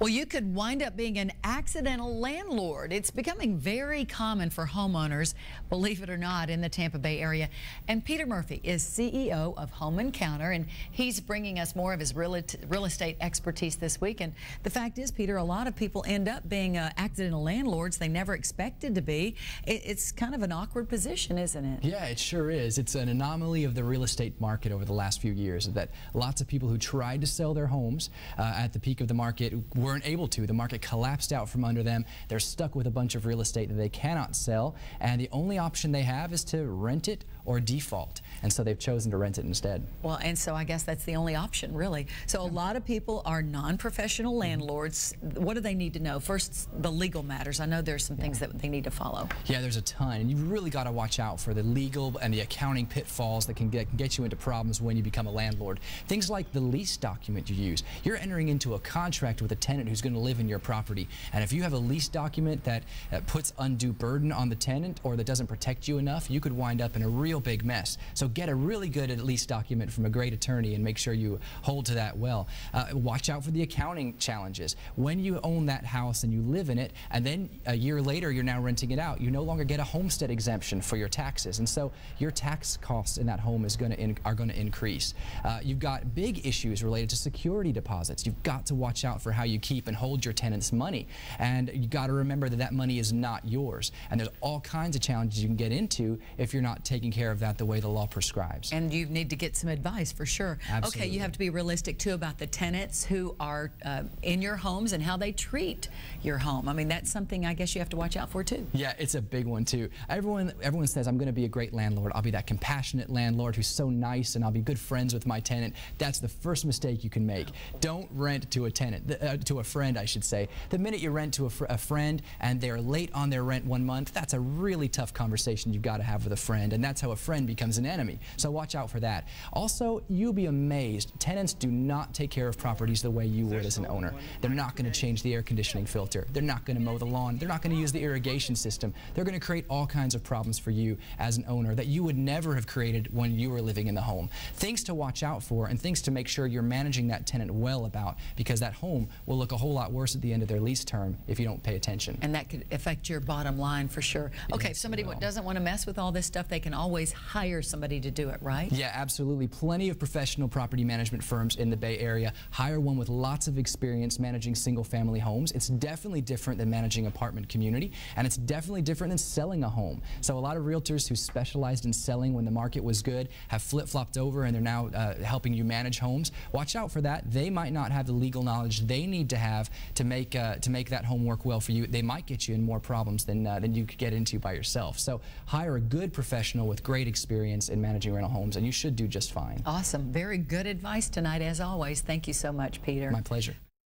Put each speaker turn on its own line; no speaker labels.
Well, you could wind up being an accidental landlord. It's becoming very common for homeowners, believe it or not, in the Tampa Bay area. And Peter Murphy is CEO of Home Encounter, and he's bringing us more of his real estate expertise this week. And the fact is, Peter, a lot of people end up being accidental landlords they never expected to be. It's kind of an awkward position, isn't it?
Yeah, it sure is. It's an anomaly of the real estate market over the last few years that lots of people who tried to sell their homes at the peak of the market weren't able to. The market collapsed out from under them. They're stuck with a bunch of real estate that they cannot sell, and the only option they have is to rent it or default. And so they've chosen to rent it instead.
Well, and so I guess that's the only option, really. So a lot of people are non-professional landlords. What do they need to know? First, the legal matters. I know there's some things that they need to follow.
Yeah, there's a ton. And you've really got to watch out for the legal and the accounting pitfalls that can get you into problems when you become a landlord. Things like the lease document you use. You're entering into a contract with a tenant who's going to live in your property. And if you have a lease document that puts undue burden on the tenant or that doesn't protect you enough, you could wind up in a real big mess. So get a really good lease document from a great attorney and make sure you hold to that well. Watch out for the accounting challenges. When you own that house and you live in it, and then a year later you're now renting it out, you no longer get a homestead exemption for your taxes, and so your tax costs in that home are going to increase. You've got big issues related to security deposits. You've got to watch out for how you keep and hold your tenants' money, and you got to remember that that money is not yours. And there's all kinds of challenges you can get into if you're not taking care of that the way the law prescribes.
And you need to get some advice for sure.
Absolutely.
Okay, you have to be realistic too about the tenants who are in your homes and how they treat your home. I mean, that's something I guess you have to watch out for too.
Yeah, it's a big one too. Everyone says, I'm going to be a great landlord. I'll be that compassionate landlord who's so nice and I'll be good friends with my tenant. That's the first mistake you can make. Don't rent to a tenant, to a friend, I should say. The minute you rent to a friend and they're late on their rent 1 month, that's a really tough conversation you've got to have with a friend, and that's how a friend becomes an enemy. So watch out for that. Also, you'll be amazed. Tenants do not take care of properties the way you would as an owner. They're not going to change the air conditioning filter. They're not going to mow the lawn. They're not going to use the irrigation system. They're going to create all kinds of problems for you as an owner that you would never have created when you were living in the home. Things to watch out for and things to make sure you're managing that tenant well about, because that home will look a whole lot worse at the end of their lease term if you don't pay attention.
And that could affect your bottom line for sure. Okay, if somebody doesn't want to mess with all this stuff, they can always hire somebody to do it, right?
Yeah, absolutely. Plenty of professional property management firms in the Bay Area. Hire one with lots of experience managing single-family homes. It's definitely different than managing apartment community, and it's definitely different than selling a home. So a lot of realtors who specialized in selling when the market was good have flip-flopped over and they're now helping you manage homes. Watch out for that. They might not have the legal knowledge they need to have to make that home work well for you. They might get you in more problems than you could get into by yourself. So hire a good professional with great experience in managing rental homes, and you should do just fine.
Awesome. Very good advice tonight, as always. Thank you so much, Peter.
My pleasure.